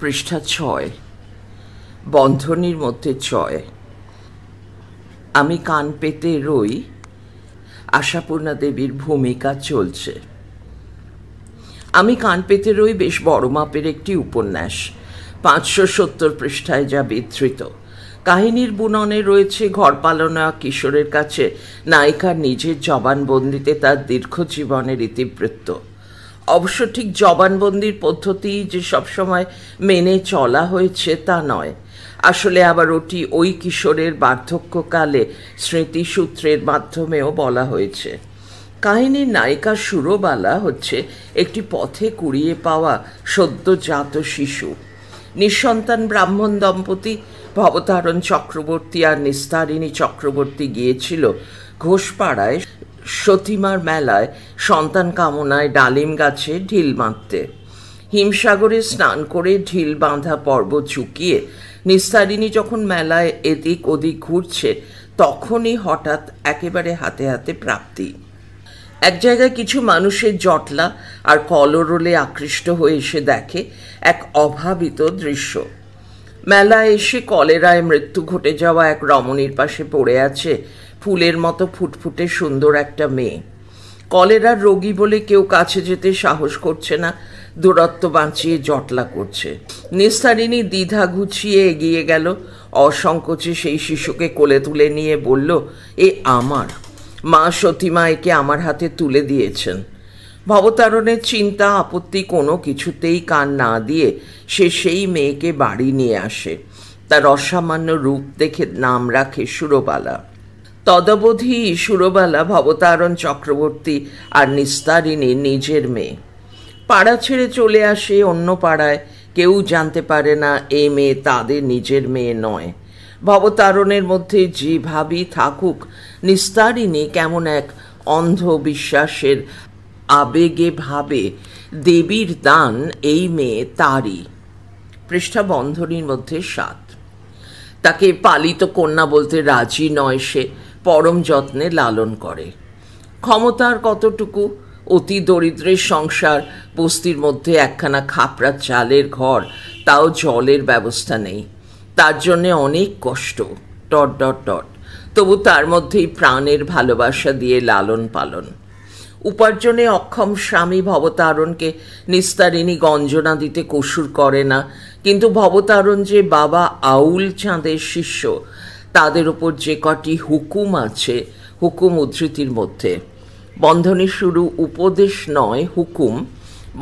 পৃষ্ঠা ৬, বন্ধনীর মধ্যে চয়। আমি কান পেতে রই, আশাপূর্ণা দেবীর ভূমিকা চলছে। আমি কান পেতে রই বেশ বড় মাপের একটি উপন্যাস, 570 পৃষ্ঠায় যা বিধৃত। কাহিনীর বুননে রয়েছে ঘরপালনা কিশোরের কাছে নায়িকার নিজের জবানবন্দিতে তার দীর্ঘ জীবনের ইতিবৃত্ত। অবশ্য ঠিক জবানবন্দির পদ্ধতি যে সবসময় মেনে চলা হয়েছে তা নয়, আসলে আবার ওটি ওই কিশোরের বার্ধক্যকালে স্মৃতিসূত্রের মাধ্যমেও বলা হয়েছে। কাহিনীর নায়িকা সুরবালা হচ্ছে একটি পথে কুড়িয়ে পাওয়া সদ্যজাত শিশু। নিঃসন্তান ব্রাহ্মণ দম্পতি ভবতারণ চক্রবর্তী আর নিস্তারিণী চক্রবর্তী গিয়েছিল ঘোষপাড়ায় সতীমার মেলায় সন্তান কামনায় ডালিম গাছে ঢিল বাঁধতে। হিমসাগরে স্নান করে ঢিল বাঁধা পর্ব চুকিয়ে নিস্তারিণী যখন মেলায় এদিক ওদিক ঘুরছে, তখনই হঠাৎ একেবারে হাতে হাতে প্রাপ্তি। এক জায়গায় কিছু মানুষের জটলা আর কলরোলে আকৃষ্ট হয়ে এসে দেখে এক অভাবিত দৃশ্য। মেলায় এসে কলেরায় মৃত্যু ঘটে যাওয়া এক রমণীর পাশে পড়ে আছে ফুলের মতো ফুটফুটে সুন্দর একটা মেয়ে। কলেরার রোগী বলে কেউ কাছে যেতে সাহস করছে না, দূরত্ব বাঁচিয়ে জটলা করছে। নিস্তারিণী দ্বিধা ঘুচিয়ে এগিয়ে গেল, অসংকোচে সেই শিশুকে কোলে তুলে নিয়ে বলল, এ আমার মা সতীমা, একে আমার হাতে তুলে দিয়েছেন। ভবতারণের চিন্তা আপত্তি কোনো কিছুতেই কান না দিয়ে সে সেই মেয়েকে বাড়ি নিয়ে আসে। তার অসামান্য রূপ দেখে নাম রাখে সুরবালা। তদবধি সুরবালা ভবতারণ চক্রবর্তী আর নিস্তারিণীর নিজের মেয়ে। পাড়া ছেড়ে চলে আসে অন্য পাড়ায়, কেউ জানতে পারে না এই মেয়ে তাদের নিজের মেয়ে নয়। ভবতারণের মধ্যে যে ভাবই থাকুক, নিস্তারিণী কেমন এক অন্ধবিশ্বাসের আবেগে ভাবে দেবীর দান এই মেয়ে তারই। পৃষ্ঠা বন্ধনীর মধ্যে 7। তাকে পালিত কন্যা বলতে রাজি নয় সে, পরম যত্নে লালন করে। ক্ষমতার কতটুকু? অতি দরিদ্রের সংসার, বস্তির মধ্যে একখানা খাপড়া চালের ঘর, তাও জলের ব্যবস্থা নেই। তার জন্যে অনেক কষ্ট, ... তবু তার মধ্যেই প্রাণের ভালোবাসা দিয়ে লালন পালন। উপার্জনে অক্ষম স্বামী ভবতারণকে নিস্তারিণী গঞ্জনা দিতে কসুর করে না, কিন্তু ভবতারণ যে বাবা আউল চাঁদের শিষ্য, তাদের ওপর যে কটি হুকুম আছে, হুকুম উদ্ধৃতির মধ্যে। বন্ধনী শুরু উপদেশ নয় হুকুম,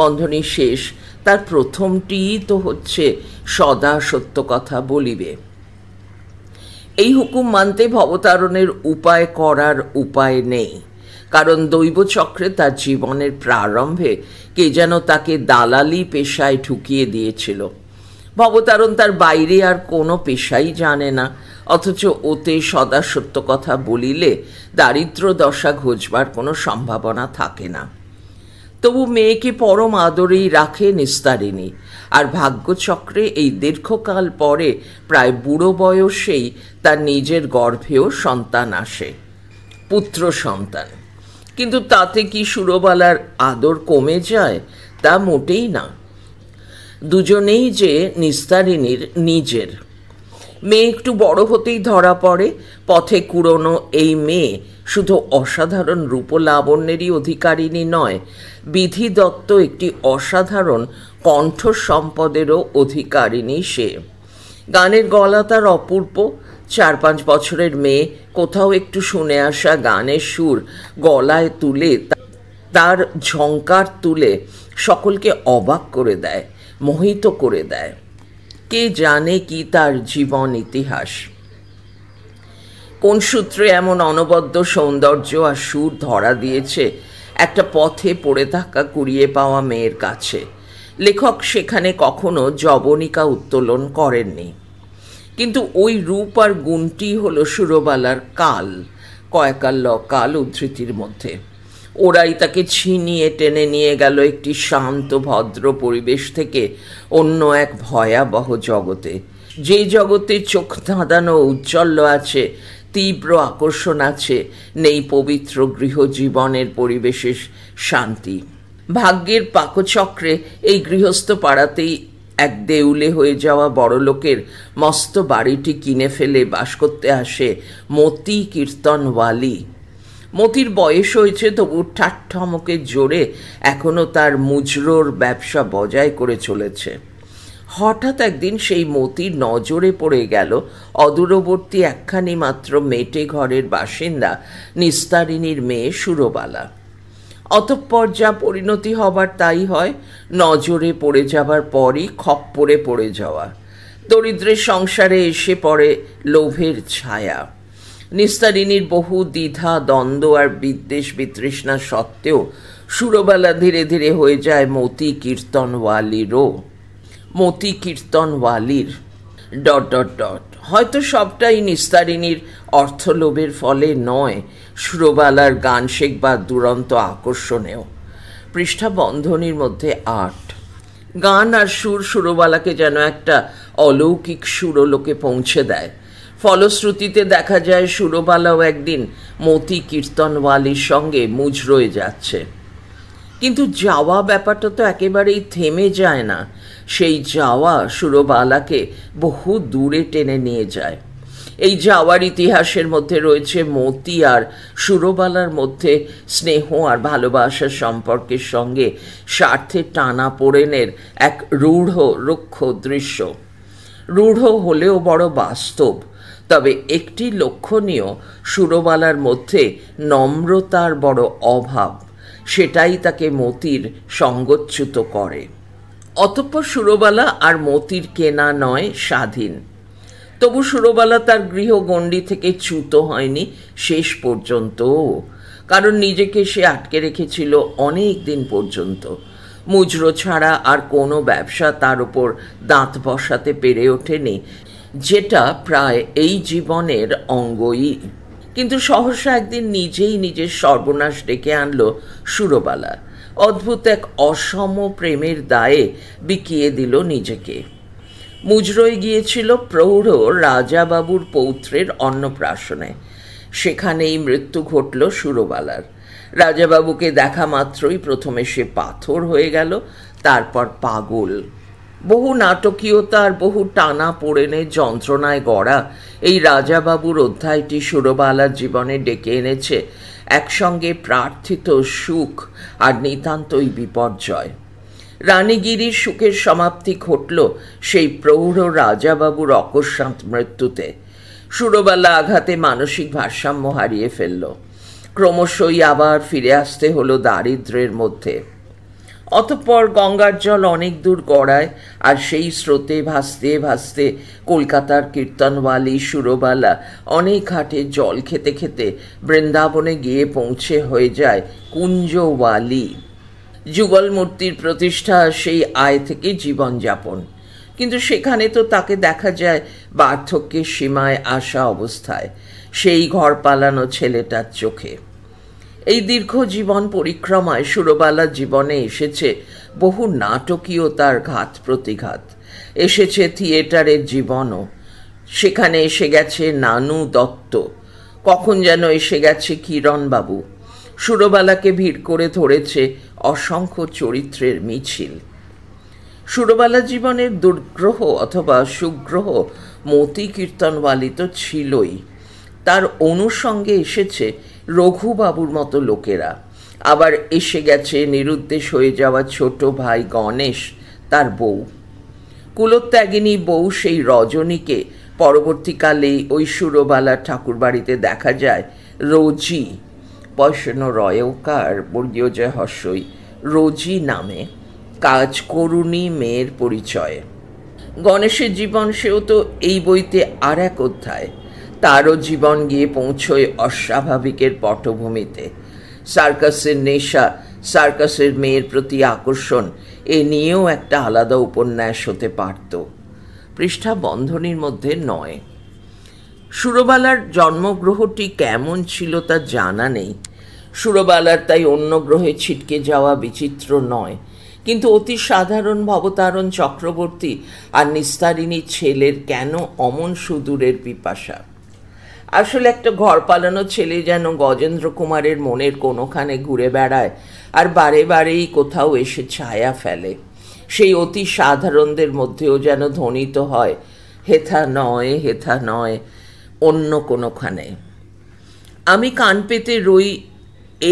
বন্ধনী শেষ তার প্রথমটিই তো হচ্ছে সদা সত্য কথা বলিবে। এই হুকুম মানতে ভবতারণের উপায় করার উপায় নেই, কারণ দৈবচক্রে তার জীবনের প্রারম্ভে কে যেন তাকে দালালি পেশায় ঢুকিয়ে দিয়েছিল। ভবতারণ তার বাইরে আর কোনো পেশাই জানে না, অথচ ওতে সদা সত্য কথা বলিলে দারিদ্র দশা ঘোচবার কোনো সম্ভাবনা থাকে না। তবু মেয়েকে পরম আদরেই রাখে নিস্তারিণী, আর ভাগ্যচক্রে এই দীর্ঘকাল পরে প্রায় বুড়ো বয়সেই তার নিজের গর্ভেও সন্তান আসে, পুত্র সন্তান। কিন্তু তাতে কি সুরবালার আদর কমে যায়? তা মোটেই না। দুজনেই যে নিস্তারিণীর নিজের। মেয়ে একটু বড় হতেই ধরা পড়ে পথে কুড়োনো এই মেয়ে শুধু অসাধারণ রূপলাবণ্যেরই অধিকারিণী নয়, বিধি দত্ত একটি অসাধারণ কণ্ঠ সম্পদেরও অধিকারিণী সে। গানের গলা তার অপূর্ব। 4-5 বছরের মেয়ে কোথাও একটু শুনে আসা গানের সুর গলায় তুলে তার ঝংকার তুলে সকলকে অবাক করে দেয়, মোহিত করে দেয়। কে জানে কি তার জীবন ইতিহাস, কোন সূত্রে এমন অনবদ্য সৌন্দর্য আর সুর ধরা দিয়েছে একটা পথে পড়ে থাকা কুড়িয়ে পাওয়া মেয়ের কাছে। লেখক সেখানে কখনো যবনিকা উত্তোলন করেননি, কিন্তু ওই রূপ আর গুণটি হলো সুরবালার কাল, কয়কাল কাল উদ্ধৃতির মধ্যে। ওরাই তাকে ছিনিয়ে টেনে নিয়ে গেল একটি শান্ত ভদ্র পরিবেশ থেকে অন্য এক ভয়াবহ জগতে, যে জগতে চোখ ধাঁধানো ঔজ্জ্বল্য আছে, তীব্র আকর্ষণ আছে, নেই পবিত্র গৃহজীবনের পরিবেশের শান্তি। ভাগ্যের পাকচক্রে এই গৃহস্থ পাড়াতেই এক দেউলে হয়ে যাওয়া বড়লোকের মস্ত বাড়িটি কিনে ফেলে বাস করতে আসে মতি কীর্তনওয়ালি। মতির বয়স হয়েছে, তবু ঠাট্ঠমকের জোরে এখনো তার মুজরোর ব্যবসা বজায় করে চলেছে। হঠাৎ একদিন সেই মতির নজরে পড়ে গেল অদূরবর্তী একখানি মাত্র মেটে ঘরের বাসিন্দা নিস্তারিণীর মেয়ে সুরবালা। অতঃপর যা পরিণতি হবার তাই হয়, নজরে পড়ে যাবার পরই খপ্পরে পড়ে যাওয়া। দরিদ্রের সংসারে এসে পড়ে লোভের ছায়া। নিস্তারিণীর বহু দ্বিধা দ্বন্দ্ব আর বিদ্বেষ বিতৃষ্ণা সত্ত্বেও সুরবালা ধীরে ধীরে হয়ে যায় মতি কীর্তনওয়ালিরও। মতি কীর্তনওয়ালির ... হয়তো সবটাই নিস্তারিণীর অর্থলোভের ফলে নয়, সুরবালার গান শেখবার দুরন্ত আকর্ষণেও। পৃষ্ঠা বন্ধনীর মধ্যে 8। গান আর সুর সুরবালাকে যেন একটা অলৌকিক সুরলোকে পৌঁছে দেয়। ফলশ্রুতিতে দেখা যায় সুরবালাও একদিন মতি কীর্তনওয়ালির সঙ্গে মুজরোয় যাচ্ছে। কিন্তু যাওয়া ব্যাপারটা তো একেবারেই থেমে যায় না। সেই যাওয়া সুরবালাকে বহু দূরে টেনে নিয়ে যায়। এই যাওয়ার ইতিহাসের মধ্যে রয়েছে মতি আর সুরবালার মধ্যে স্নেহ আর ভালোবাসার সম্পর্কের সঙ্গে স্বার্থের টানা পোড়েনের এক রূঢ় রুক্ষ দৃশ্য। রূঢ় হলেও বড় বাস্তব। তবে একটি লক্ষণীয়, সুরবালার মধ্যে নম্রতার বড় অভাব। সেটাই তাকে মতির সঙ্গচ্যুত করে। অতঃপর সুরবালা আর মতির কেনা নয়, স্বাধীন। তবু সুরবালা তার গৃহগণ্ডি থেকে চ্যুত হয়নি শেষ পর্যন্ত, কারণ নিজেকে সে আটকে রেখেছিল অনেক দিন পর্যন্ত। মুজরো ছাড়া আর কোনো ব্যবসা তার উপর দাঁত বসাতে পেরে ওঠেনি, যেটা প্রায় এই জীবনের অঙ্গই। কিন্তু সহসা একদিন নিজেই নিজের সর্বনাশ ডেকে আনলো সুরবালা। অদ্ভুত এক অসম প্রেমের দায়ে বিকিয়ে দিল নিজেকে। মুজরোয় গিয়েছিল প্রৌঢ় রাজাবাবুর পৌত্রের অন্নপ্রাশনে। সেখানেই মৃত্যু ঘটল সুরবালার। রাজাবাবুকে দেখা মাত্রই প্রথমে সে পাথর হয়ে গেল, তারপর পাগল। বহু নাটকীয়তা আর বহু টানা পোড়েনে যন্ত্রণায় গড়া এই রাজাবাবুর অধ্যায়টি সুরবালার জীবনে ডেকে এনেছে একসঙ্গে প্রার্থিত সুখ আর নিতান্তই বিপর্যয়। রানীগিরির সুখের সমাপ্তি ঘটল সেই প্রৌঢ় রাজাবাবুর অকস্মাৎ মৃত্যুতে। সুরবালা আঘাতে মানসিক ভারসাম্য হারিয়ে ফেলল। ক্রমশই আবার ফিরে আসতে হলো দারিদ্র্যের মধ্যে। অতঃপর গঙ্গার জল অনেক দূর গড়ায়, আর সেই স্রোতে ভাসতে ভাসতে কলকাতার কীর্তনওয়ালি সুরবালা অনেক ঘাটে জল খেতে খেতে বৃন্দাবনে গিয়ে পৌঁছে হয়ে যায় কুঞ্জওয়ালি। যুগল মূর্তির প্রতিষ্ঠা, সেই আয় থেকে জীবনযাপন। কিন্তু সেখানে তো তাকে দেখা যায় বার্ধক্যের সীমায় আসা অবস্থায়, সেই ঘর পালানো ছেলেটার চোখে। এই দীর্ঘ জীবন পরিক্রমায় সুরবালার জীবনে এসেছে বহু নাটকীয়তার ঘাত প্রতিঘাত। এসেছে থিয়েটারের জীবনও। সেখানে এসে গেছে নানু দত্ত, কখন যেন এসে গেছে কিরণবাবু। সুরবালাকে ভিড় করে ধরেছে অসংখ্য চরিত্রের মিছিল। সুরবালা জীবনের দুর্গ্রহ অথবা সুগ্রহ মতি কীর্তনওয়ালি তো ছিলই। তার অনুষঙ্গে এসেছে রঘুবাবুর মতো লোকেরা। আবার এসে গেছে নিরুদ্দেশ হয়ে যাওয়া ছোট ভাই গণেশ, তার বউ। কুলত্যাগিনী বউ সেই রজনীকে পরবর্তীকালে ওই সুরবালা ঠাকুরবাড়িতে দেখা যায় রোজি, পয়সন রয়কার বর্গীয় জয় হর্ষই, রোজি নামে কাজ করুণী মেয়ের পরিচয়। গণেশের জীবন, সেও তো এই বইতে আর এক অধ্যায়। তারও জীবন গিয়ে পৌঁছয় অস্বাভাবিকের পটভূমিতে। সার্কাসের নেশা, সার্কাসের মেয়ের প্রতি আকর্ষণ, এ নিয়েও একটা আলাদা উপন্যাস হতে পারত। পৃষ্ঠা বন্ধনীর মধ্যে 9। সুরবালার জন্মগ্রহটি কেমন ছিল তা জানা নেই। সুরবালার তাই অন্য গ্রহে ছিটকে যাওয়া বিচিত্র নয়। কিন্তু অতি সাধারণ ভবতারণ চক্রবর্তী আর নিস্তারিণী ছেলের কেন অমন সুদূরের পিপাসা? আসলে একটা ঘর পালানো ছেলে যেন গজেন্দ্র কুমারের মনের কোনোখানে ঘুরে বেড়ায় আর বারে বারেই কোথাও এসে ছায়া ফেলে। সেই অতি সাধারণদের মধ্যেও যেন ধ্বনিত হয়, হেথা নয়, হেথা নয়, অন্য কোনোখানে। আমি কান পেতে রই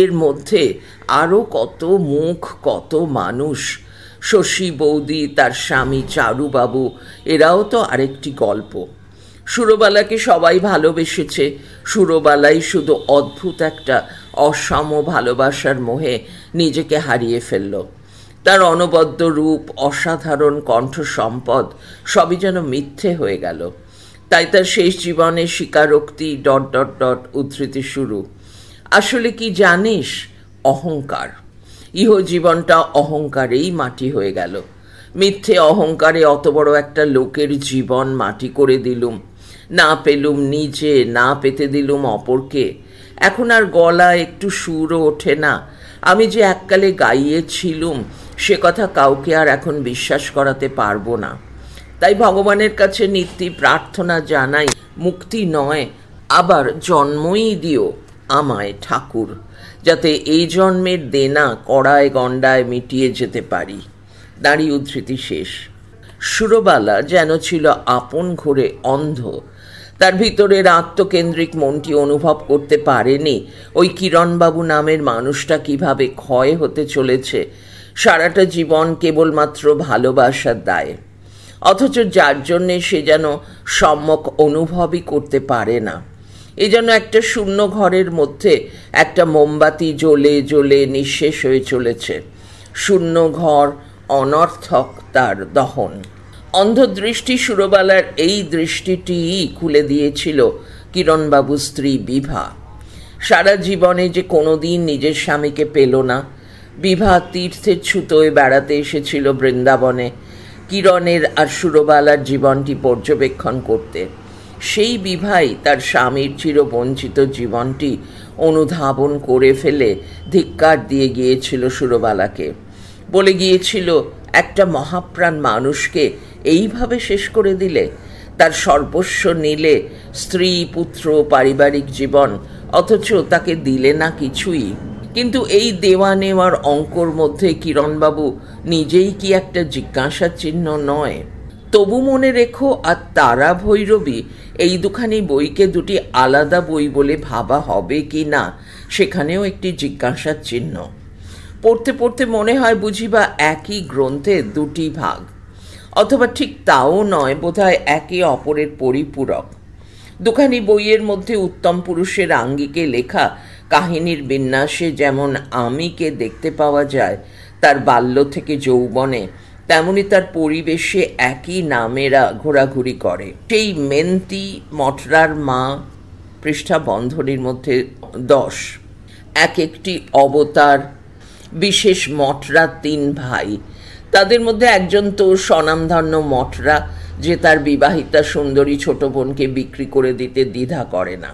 এর মধ্যে আরও কত মুখ, কত মানুষ। শশী বৌদি, তার স্বামী চারুবাবু, এরাও তো আরেকটি গল্প। সুরবালাকে সবাই ভালোবেসেছে, সুরবালাই শুধু অদ্ভুত একটা অসম ভালোবাসার মোহে নিজেকে হারিয়ে ফেলল। তার অনবদ্য রূপ, অসাধারণ কণ্ঠ সম্পদ সবই যেন মিথ্যে হয়ে গেল। তাই তার শেষ জীবনে স্বীকারোক্তি ... উদ্ধৃতি শুরু। আসলে কি জানিস? অহংকার। ইহজীবনটা অহংকারেই মাটি হয়ে গেল। মিথ্যে অহংকারে অত বড় একটা লোকের জীবন মাটি করে দিলুম। না পেলুম নিজে, না পেতে দিলুম অপরকে। এখন আর গলা একটু সুরও ওঠে না। আমি যে এককালে গাইয়েছিলুম সে কথা কাউকে আর এখন বিশ্বাস করাতে পারবো না। তাই ভগবানের কাছে নিত্যি প্রার্থনা জানাই, মুক্তি নয়, আবার জন্মই দিও আমায় ঠাকুর, যাতে এই জন্মের দেনা কড়ায় গণ্ডায় মিটিয়ে যেতে পারি। দাঁড়ি উদ্ধৃতি শেষ। সুরবালা যেন ছিল আপন ঘোরে অন্ধ। তার ভিতরের আত্মকেন্দ্রিক মনটি অনুভব করতে পারেনি ওই কিরণবাবু নামের মানুষটা কিভাবে ক্ষয় হতে চলেছে সারাটা জীবন কেবলমাত্র ভালোবাসার দায়ে, অথচ যার জন্যে সে যেন সম্যক অনুভবই করতে পারে না। এ যেন একটা শূন্য ঘরের মধ্যে একটা মোমবাতি জ্বলে জ্বলে নিঃশেষ হয়ে চলেছে। শূন্য ঘর, অনর্থক তার দহন। অন্ধদৃষ্টি সুরবালার এই দৃষ্টিটিই খুলে দিয়েছিল কিরণবাবুর স্ত্রী বিভা। সারা জীবনে যে কোনোদিন নিজের স্বামীকে পেল না। বিভা তীর্থের ছুতোয় বেড়াতে এসেছিল বৃন্দাবনে কিরণের আর সুরবালার জীবনটি পর্যবেক্ষণ করতে। সেই বিভাই তার স্বামীর চিরবঞ্চিত জীবনটি অনুধাবন করে ফেলে ধিক্কার দিয়ে গিয়েছিল সুরবালাকে। বলে গিয়েছিল, একটা মহাপ্রাণ মানুষকে এইভাবে শেষ করে দিলে, তার সর্বস্ব নিলে, স্ত্রী, পুত্র, পারিবারিক জীবন, অথচ তাকে দিলে না কিছুই। কিন্তু এই দেওয়া নেওয়ার অঙ্কর মধ্যে কিরণবাবু নিজেই কি একটা জিজ্ঞাসার চিহ্ন নয়? তবু মনে রেখো আর তারা ভৈরবী এই দুখানি বইকে দুটি আলাদা বই বলে ভাবা হবে কি না, সেখানেও একটি জিজ্ঞাসার চিহ্ন। পড়তে পড়তে মনে হয় বুঝিবা একই গ্রন্থে দুটি ভাগ, অথবা ঠিক তাও নয়, বোধহয় একে অপরের পরিপূরক। দুখানি বইয়ের মধ্যে উত্তম পুরুষের আঙ্গিকে লেখা কাহিনীর বিন্যাসে যেমন আমিকে দেখতে পাওয়া যায় তার বাল্য থেকে যৌবনে, তেমনি তার পরিবেশে একই নামেরা ঘোরাঘুরি করে। সেই মেন্তি মটরার মা, পৃষ্ঠা বন্ধনীর মধ্যে 10, এক একটি অবতার, বিশেষ মটরা 3 ভাই। তাদের মধ্যে একজন তো স্বনামধন্য মটরা, যে তার বিবাহিতা সুন্দরী ছোট বোনকে বিক্রি করে দিতে দ্বিধা করে না।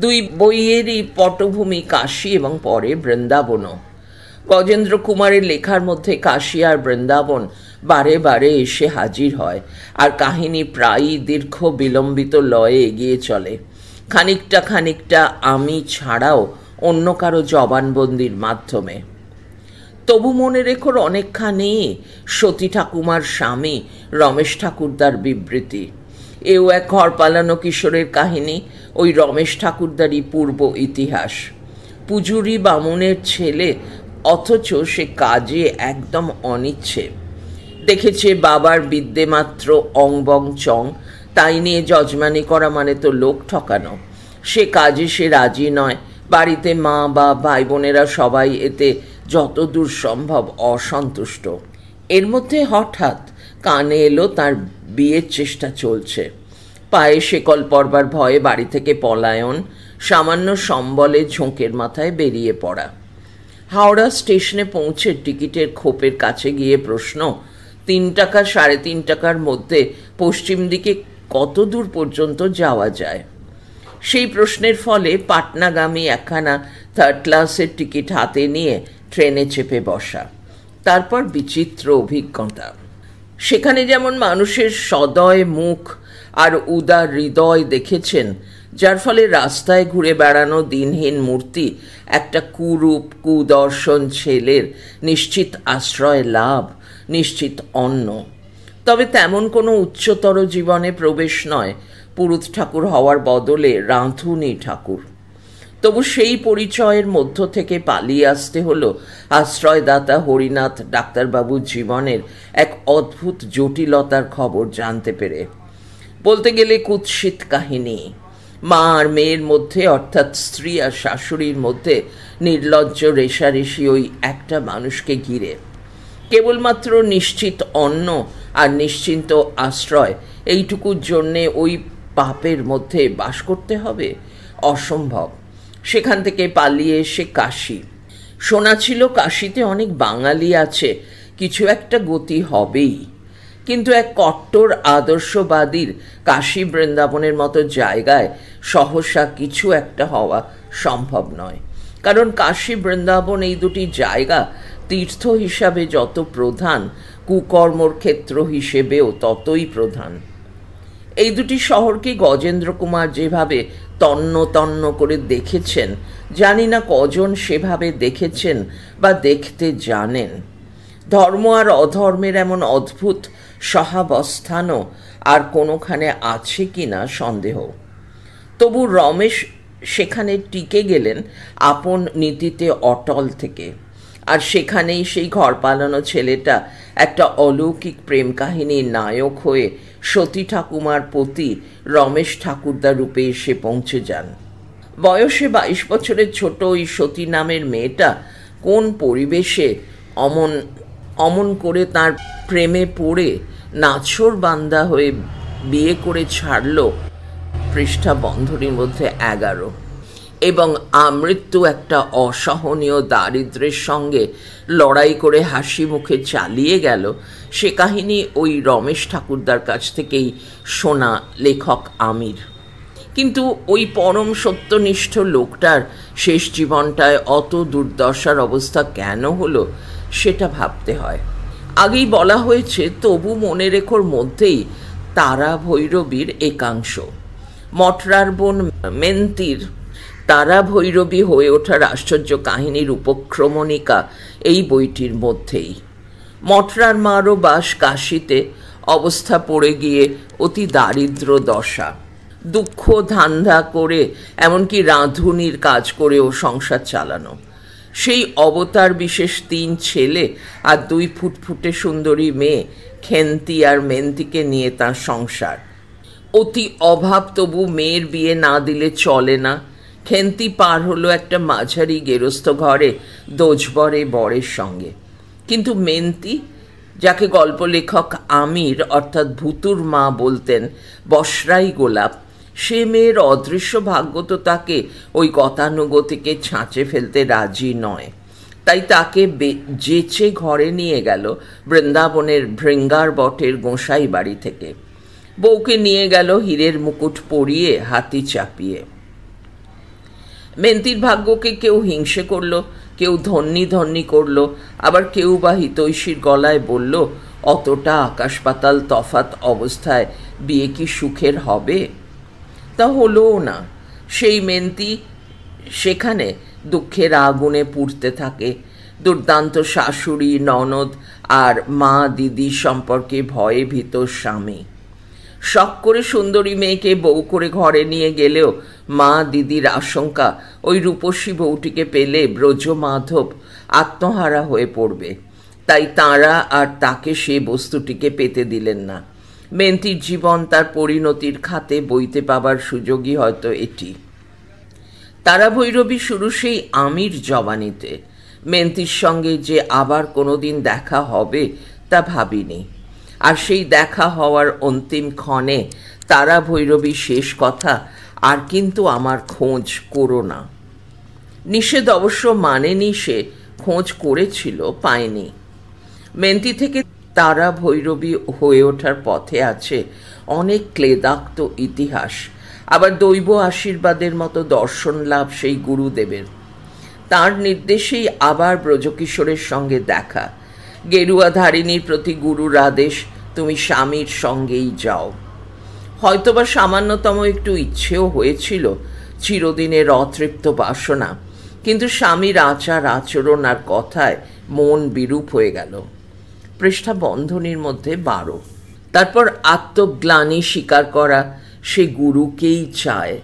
2 বইয়েরই পটভূমি কাশী এবং পরে বৃন্দাবনও। গজেন্দ্র কুমারের লেখার মধ্যে কাশী আর বৃন্দাবন বারে বারে এসে হাজির হয়, আর কাহিনী প্রায়ই দীর্ঘ বিলম্বিত লয়ে এগিয়ে চলে, খানিকটা আমি ছাড়াও অন্য কারো জবানবন্দির মাধ্যমে। তবু মনে রেখোর অনেকখানি সতী ঠাকুমার স্বামী রমেশ ঠাকুরদার বিবৃতি। এও এক ঘর পালানো কিশোরের কাহিনী, ওই রমেশ ঠাকুরদারই পূর্ব ইতিহাস। পুজুরি বামুনের ছেলে, অথচ সে কাজে একদম অনিচ্ছে। দেখেছে বাবার বিদ্যে মাত্র অং বং চং, তাই নিয়ে যজমানি করা মানে তো লোক ঠকানো। সে কাজে সে রাজি নয়। বাড়িতে মা বা ভাই বোনেরা সবাই এতে যতদূর সম্ভব অসন্তুষ্ট। এর মধ্যে হঠাৎ কানে এলো তার বিয়ের চেষ্টা চলছে। পায়ে শেকল পরবার ভয়ে বাড়ি থেকে পলায়ন, সামান্য সম্বলে ঝোঁকের মাথায় বেরিয়ে পড়া। হাওড়া স্টেশনে পৌঁছে টিকিটের খোপের কাছে গিয়ে প্রশ্ন, 3 টাকা 3.5 টাকার মধ্যে পশ্চিম দিকে কত দূর পর্যন্ত যাওয়া যায়? সেই প্রশ্নের ফলে পাটনাগামী একখানা 3rd ক্লাসের টিকিট হাতে নিয়ে ট্রেনে চেপে বসা। তারপর বিচিত্র অভিজ্ঞতা। সেখানে যেমন মানুষের সদয় মুখ আর উদার হৃদয় দেখেছেন, যার ফলে রাস্তায় ঘুরে বেড়ানো দিনহীন মূর্তি একটা কুরূপ কুদর্শন ছেলের নিশ্চিত আশ্রয় লাভ, নিশ্চিত অন্ন। তবে তেমন কোনো উচ্চতর জীবনে প্রবেশ নয়, পুরুত ঠাকুর হওয়ার বদলে রাঁধুনি ঠাকুর। তবু সেই পরিচয়ের মধ্য থেকে পালিয়ে আসতে হলো আশ্রয়দাতা হরিনাথ ডাক্তারবাবুর জীবনের এক অদ্ভুত জটিলতার খবর জানতে পেরে। বলতে গেলে কুৎসিত কাহিনী। মা আর মেয়ের মধ্যে, অর্থাৎ স্ত্রী আর শাশুড়ির মধ্যে নির্লজ্জ রেষারেষি ওই একটা মানুষকে ঘিরে। কেবলমাত্র নিশ্চিত অন্ন আর নিশ্চিন্ত আশ্রয়, এইটুকুর জন্যে ওই পাপের মধ্যে বাস করতে হবে? অসম্ভব। সেখান থেকে পালিয়ে এসে কাশী। শোনা ছিল কাশীতে অনেক বাঙালি আছে, কিছু একটা গতি হবেই। কিন্তু এক কট্টর আদর্শবাদীর কাশী বৃন্দাবনের মতো জায়গায় সহসা কিছু একটা হওয়া সম্ভব নয়। কারণ কাশী বৃন্দাবন এই দুটি জায়গা তীর্থ হিসাবে যত প্রধান, কুকর্মর ক্ষেত্র হিসেবেও ততই প্রধান। এই দুটি শহরকে গজেন্দ্র কুমার যেভাবে তন্ন তন্ন করে দেখেছেন, জানি না কজন সেভাবে দেখেছেন বা দেখতে জানেন। ধর্ম আর অধর্মের এমন অদ্ভুত সহাবস্থানও আর কোনোখানে আছে কি না সন্দেহ। তবু রমেশ সেখানে টিকে গেলেন আপন নীতিতে অটল থেকে। আর সেখানেই সেই ঘর পালানো ছেলেটা একটা অলৌকিক প্রেম কাহিনীর নায়ক হয়ে সতী ঠাকুমার প্রতি রমেশ ঠাকুরদা রূপে এসে পৌঁছে যান। বয়সে 22 বছরের ছোট ওই সতী নামের মেয়েটা কোন পরিবেশে অমন করে তার প্রেমে পড়ে নাছোড় বান্দা হয়ে বিয়ে করে ছাড়ল। পৃষ্ঠা বন্ধনীর মধ্যে 11। এবং আমৃত্যু একটা অসহনীয় দারিদ্র্যের সঙ্গে লড়াই করে হাসি মুখে চালিয়ে গেল, সে কাহিনী ওই রমেশ ঠাকুরদার কাছ থেকেই শোনা লেখক আমির। কিন্তু ওই পরম সত্যনিষ্ঠ লোকটার শেষ জীবনটায় অত দুর্দশার অবস্থা কেন হলো সেটা ভাবতে হয়। আগেই বলা হয়েছে, তবু মনে রেখোর মধ্যেই তারা ভৈরবীর একাংশ। মটরার বোন মেন্তির তারা ভৈরবী হয়ে ওঠার আশ্চর্য কাহিনীর উপক্রমণিকা এই বইটির মধ্যেই। মটরার মারও বাস কাশীতে, অবস্থা পড়ে গিয়ে অতি দারিদ্র দশা, দুঃখ ধান্দা করে এমনকি রাঁধুনির কাজ করেও সংসার চালানো। সেই অবতার বিশেষ 3 ছেলে আর 2 ফুটফুটে সুন্দরী মেয়ে খেন্তি আর মেন্তিকে নিয়ে তার সংসার। অতি অভাব, তবু মেয়ের বিয়ে না দিলে চলে না। খেন্তি পার হলো একটা মাঝারি গেরস্থ ঘরে দোজবরে বরের সঙ্গে। কিন্তু মেন্তি, যাকে গল্প লেখক আমির অর্থাৎ ভুতুর মা বলতেন, বসরাই গোলাপ, সে মেয়ের অদৃশ্য ভাগ্য তো তাকে ওই গতানুগতিকে ছাঁচে ফেলতে রাজি নয়। তাই তাকে যেচে ঘরে নিয়ে গেল বৃন্দাবনের ভৃঙ্গার বটের গোঁসাই বাড়ি থেকে। বউকে নিয়ে গেল হীরের মুকুট পরিয়ে, হাতি চাপিয়ে। মেন্তির ভাগ্যকে কেউ হিংসে করল, কেউ ধন্যী ধন্যী করল, আবার কেউ বা হিতৈষীর গলায় বলল, অতটা আকাশ পাতাল তফাৎ অবস্থায় বিয়ে কি সুখের হবে? তা হলোও না। সেই মেন্তি সেখানে দুঃখের আগুনে পুড়তে থাকে। দুর্দান্ত শাশুড়ি, ননদ আর মা দিদি সম্পর্কে ভয়ে ভীত স্বামী। শখ করে সুন্দরী মেয়েকে বউ করে ঘরে নিয়ে গেলেও মা দিদির আশঙ্কা ওই রূপসী বউটিকে পেলে ব্রজমাধব আত্মহারা হয়ে পড়বে। তাই তাঁরা আর তাকে সে বস্তুটিকে পেতে দিলেন না। মেন্তির জীবন তার পরিণতির খাতে বইতে পাবার সুযোগই হয়তো এটি। তারা ভৈরবী শুরু সেই আমির জবানিতে। মেন্তির সঙ্গে যে আবার কোনোদিন দেখা হবে তা ভাবিনি। আর সেই দেখা হওয়ার অন্তিম ক্ষণে তারা ভৈরবী শেষ কথা, আর কিন্তু আমার খোঁজ করো না। নিষেধ অবশ্য মানেনি, সে খোঁজ করেছিল, পায়নি। মেন্তি থেকে তারা ভৈরবী হয়ে ওঠার পথে আছে অনেক ক্লেদাক্ত ইতিহাস, আবার দৈব আশীর্বাদের মতো দর্শন লাভ সেই গুরুদেবের। তার নির্দেশেই আবার ব্রজকিশোরের সঙ্গে দেখা। গেরুয়া ধারিণীর প্রতি গুরুর আদেশ, তুমি স্বামীর সঙ্গেই যাও। হয়তোবা সামান্যতম একটু ইচ্ছেও হয়েছিল, চিরদিনের অতৃপ্ত বাসনা, কিন্তু স্বামীর আচার আচরণ আর কথায় মন বিরূপ হয়ে গেল। পৃষ্ঠা বন্ধনীর মধ্যে 12। তারপর আত্মগ্লানি স্বীকার করা, সে গুরুকেই চায়।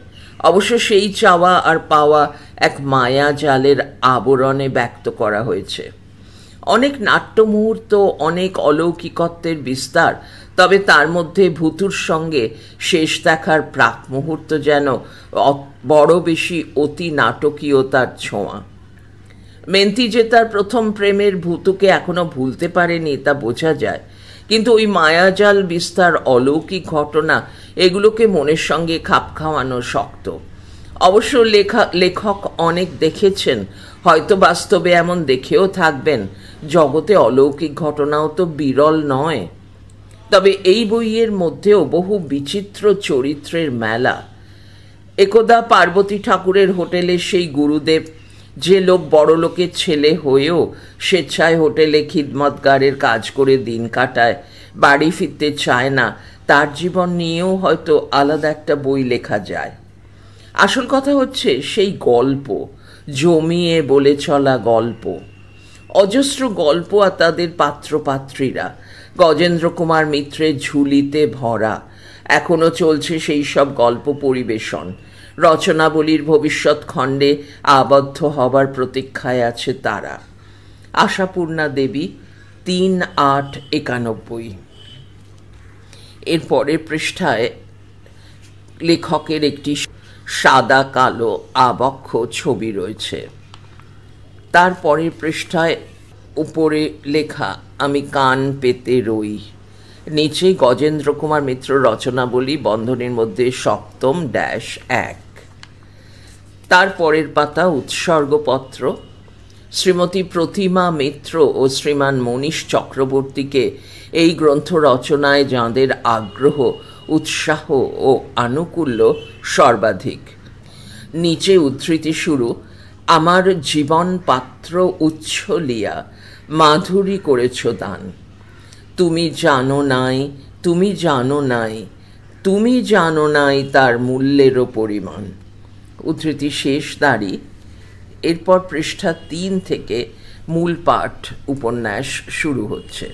অবশ্য সেই চাওয়া আর পাওয়া এক মায়া জালের আবরণে ব্যক্ত করা হয়েছে। অনেক নাট্য মুহূর্ত, অনেক অলৌকিকত্বের বিস্তার, তবে তার মধ্যে ভূতুর সঙ্গে শেষ দেখার প্রাক মুহূর্ত যেন বড় বেশি অতি নাটকীয়তার ছোঁয়া। মেন্তি যে তার প্রথম প্রেমের ভূতুকে এখনো ভুলতে পারেনি তা বোঝা যায়, কিন্তু ওই মায়াজাল বিস্তার, অলৌকিক ঘটনা, এগুলোকে মনের সঙ্গে খাপ খাওয়ানো শক্ত। অবশ্য লেখক অনেক দেখেছেন, হয়তো বাস্তবে এমন দেখেও থাকবেন। জগতে অলৌকিক ঘটনাও তো বিরল নয়। তবে এই বইয়ের মধ্যেও বহু বিচিত্র চরিত্রের মেলা। একদা পার্বতী ঠাকুরের হোটেলে সেই গুরুদেব, যে লোক বড় লোকের ছেলে হয়েও স্বেচ্ছায় হোটেলে খিদমতগারের কাজ করে দিন কাটায়, বাড়ি ফিরতে চায় না, তার জীবন নিয়েও হয়তো আলাদা একটা বই লেখা যায়। আসল কথা হচ্ছে সেই গল্প, জমিয়ে বলে চলা গল্প। অজস্র গল্প আর তাদের পাত্রপাত্রীরা, গজেন্দ্র কুমার মিত্রের ঝুলিতে ভরা। এখনো চলছে সেই সব গল্প পরিবেশন। রচনাবলীর ভবিষ্যৎ খণ্ডে আবদ্ধ হবার প্রতীক্ষায় আছে তারা। আশাপূর্ণা দেবী, ৩/৮/৯১। এর পরের পৃষ্ঠায় লেখকের একটি সাদা কালো আবক্ষ ছবি রয়েছে। তার পরের পৃষ্ঠায় উপরে লেখা আমি কান পেতে রই, নিচে গজেন্দ্র কুমার মিত্র রচনাবলী, বন্ধনীর মধ্যে ৭ম-১। তার পরের পাতা উৎসর্গপত্র। শ্রীমতী প্রতিমা মিত্র ও শ্রীমান মনীষ চক্রবর্তীকে এই গ্রন্থ রচনায় যাঁদের আগ্রহ, উৎসাহ ও আনুকূল্য সর্বাধিক। নিচে উদ্ধৃতি শুরু, আমার জীবন পাত্র উচ্ছলিয়া মাধুরী করেছ দান। তুমি জানো নাই, তুমি জানো নাই, তুমি জানো নাই তার মূল্যেরও পরিমাণ। উদ্ধৃতি শেষ দাঁড়ি। এরপর পৃষ্ঠা ৩ থেকে মূল পাঠ উপন্যাস শুরু হচ্ছে।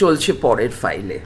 চলছে পরের ফাইলে।